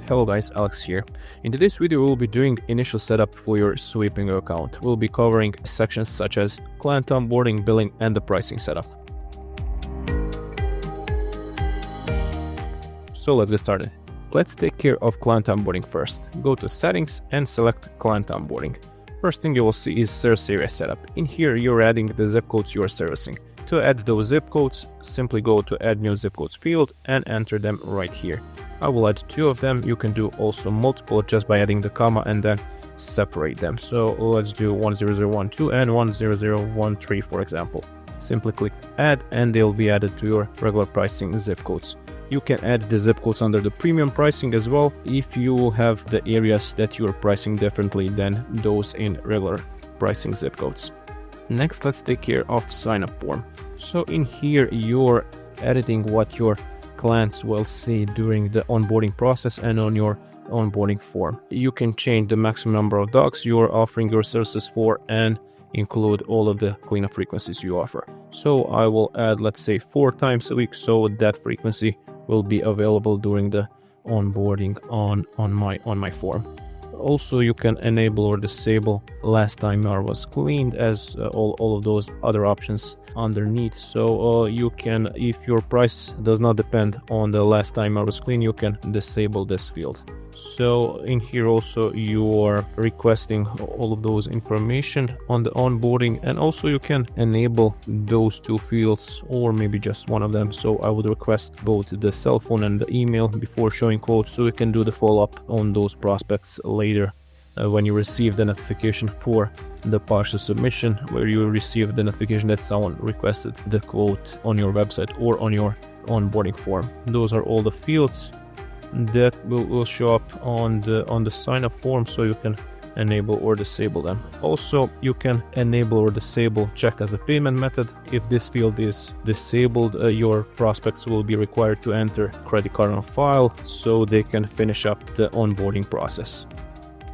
Hello guys, Alex here. In today's video we'll be doing initial setup for your Sweep&Go account. We'll be covering sections such as client onboarding, billing, and the pricing setup. So let's get started. Let's take care of client onboarding first. Go to settings and select client onboarding. First thing you will see is service area setup. In here you're adding the zip codes you are servicing. To add those zip codes, simply go to add new zip codes field and enter them right here. I will add 2 of them. You can do also multiple just by adding the comma and then separate them. So let's do 10012 and 10013 for example. Simply click add and they'll be added to your regular pricing zip codes. You can add the zip codes under the premium pricing as well if you have the areas that you're pricing differently than those in regular pricing zip codes. Next, let's take care of sign up form. So in here you're editing what your clients will see during the onboarding process and on your onboarding form. You can change the maximum number of dogs you are offering your services for and include all of the cleanup frequencies you offer. So I will add, let's say 4 times a week, so that frequency will be available during the onboarding on my form. Also, you can enable or disable last time car was cleaned as all of those other options underneath. So you can, if your price does not depend on the last time car was cleaned, you can disable this field. So in here also you are requesting all of those information on the onboarding, and also you can enable those 2 fields or maybe just one of them. So I would request both the cell phone and the email before showing quotes, so you can do the follow-up on those prospects later when you receive the notification for the partial submission, where you receive the notification that someone requested the quote on your website or on your onboarding form. Those are all the fields that will show up on the sign up form, so you can enable or disable them. Also, you can enable or disable check as a payment method. If this field is disabled, your prospects will be required to enter credit card on file so they can finish up the onboarding process.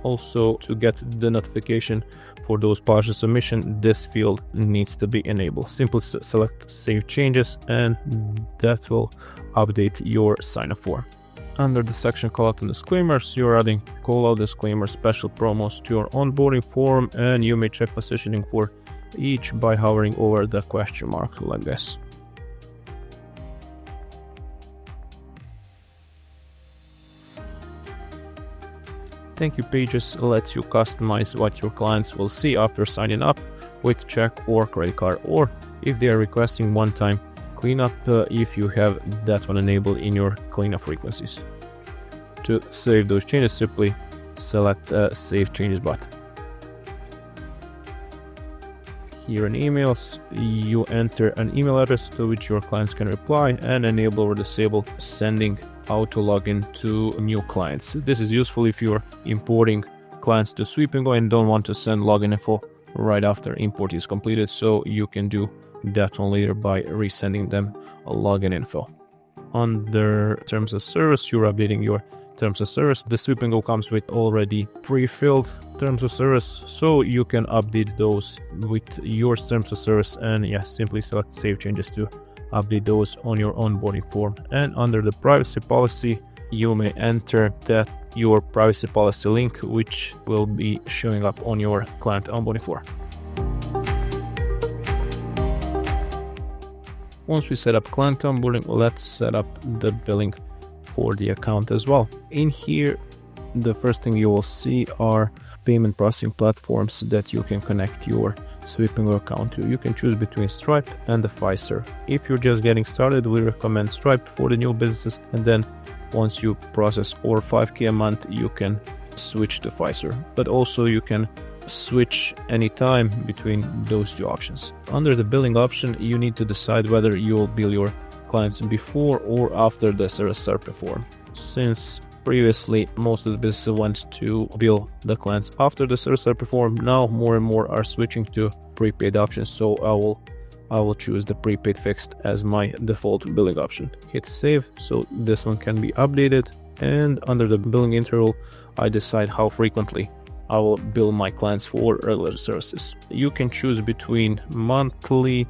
Also, to get the notification for those partial submission, this field needs to be enabled. Simply select save changes and that will update your sign up form. Under the section callout and disclaimers, you're adding callout disclaimer special promos to your onboarding form, and you may check positioning for each by hovering over the question mark like this. Thank you pages lets you customize what your clients will see after signing up with check or credit card, or if they are requesting one-time cleanup if you have that one enabled in your cleanup frequencies. To save those changes, simply select Save Changes button. Here in emails, you enter an email address to which your clients can reply and enable or disable sending auto login to new clients. This is useful if you're importing clients to Sweep&Go and don't want to send login info right after import is completed, so you can do that one later by resending them a login info. Under terms of service, you're updating your terms of service. The Sweep&Go comes with already pre-filled terms of service, so you can update those with your terms of service, and simply select save changes to update those on your onboarding form. And under the privacy policy, you may enter that your privacy policy link, which will be showing up on your client onboarding form. Once we set up client onboarding, let's set up the billing for the account as well. In here, the first thing you will see are payment processing platforms that you can connect your Sweep&Go account to. You can choose between Stripe and the Fiserv. If you're just getting started, we recommend Stripe for the new businesses, and then once you process over 5K a month, you can switch to Fiserv. But also you can switch anytime between those 2 options. Under the billing option, you need to decide whether you will bill your clients before or after the services are performed. Since previously most of the businesses went to bill the clients after the services are performed, now more and more are switching to prepaid options, so I will choose the prepaid fixed as my default billing option. Hit save, so this one can be updated, and under the billing interval, I decide how frequently I will bill my clients for regular services. You can choose between monthly,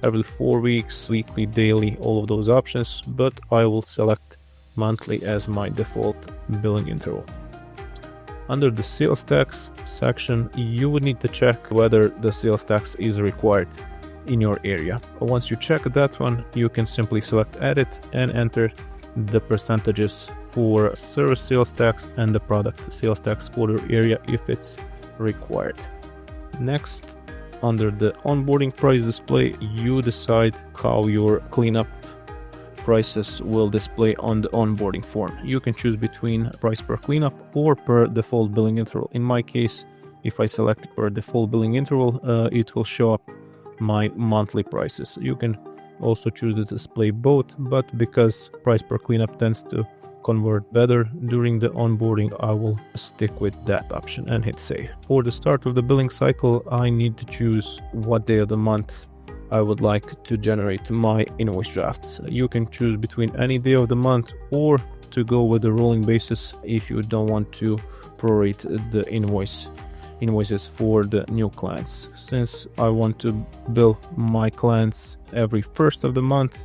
every 4 weeks, weekly, daily, all of those options, but I will select monthly as my default billing interval. Under the sales tax section, you would need to check whether the sales tax is required in your area. Once you check that one, you can simply select edit and enter the percentages for service sales tax and the product sales tax for your area if it's required. Next, under the onboarding price display, you decide how your cleanup prices will display on the onboarding form. You can choose between price per cleanup or per default billing interval. In my case, if I select per default billing interval, it will show up my monthly prices. You can also choose to display both, but because price per cleanup tends to convert better during the onboarding, I will stick with that option and hit save. For the start of the billing cycle, I need to choose what day of the month I would like to generate my invoice drafts. You can choose between any day of the month or to go with the rolling basis if you don't want to prorate the invoices for the new clients. Since I want to bill my clients every first of the month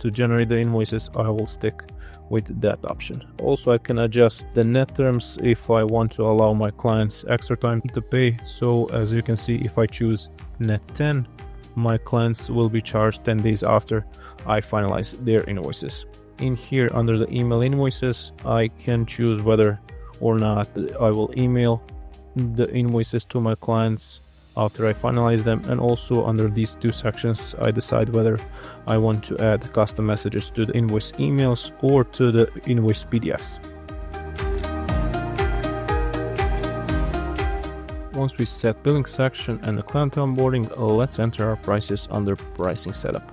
to generate the invoices, I will stick with that option. Also, I can adjust the net terms if I want to allow my clients extra time to pay. So as you can see, if I choose net 10, my clients will be charged 10 days after I finalize their invoices. In here, under the email invoices, I can choose whether or not I will email the invoices to my clients after I finalize them. And also under these two sections, I decide whether I want to add custom messages to the invoice emails or to the invoice PDFs. Once we set billing section and the client onboarding, let's enter our prices under pricing setup.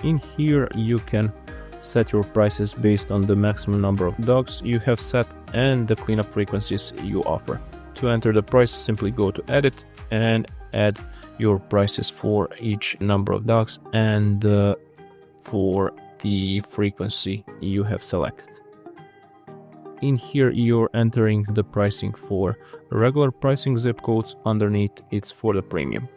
In here, you can set your prices based on the maximum number of dogs you have set and the cleanup frequencies you offer. To enter the price, simply go to edit and add your prices for each number of dogs and for the frequency you have selected. In here, you're entering the pricing for regular pricing zip codes. Underneath, it's for the premium.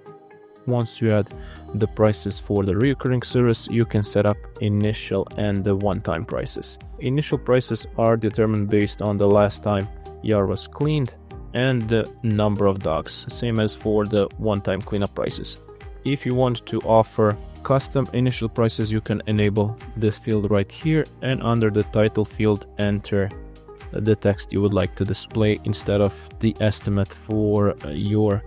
Once you add the prices for the recurring service, you can set up initial and the one-time prices. Initial prices are determined based on the last time yard was cleaned and the number of dogs, same as for the one-time cleanup prices. If you want to offer custom initial prices, you can enable this field right here, and under the title field, enter the text you would like to display instead of the estimate for your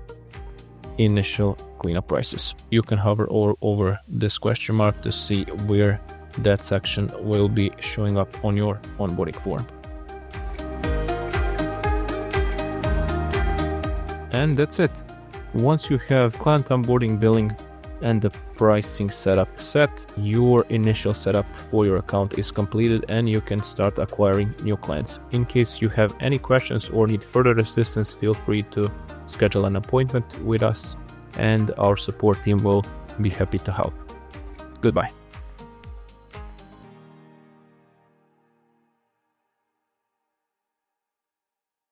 initial cleanup prices. You can hover over this question mark to see where that section will be showing up on your onboarding form. And that's it. Once you have client onboarding, billing, and the pricing setup set, your initial setup for your account is completed and you can start acquiring new clients. In case you have any questions or need further assistance, feel free to schedule an appointment with us and our support team will be happy to help. Goodbye.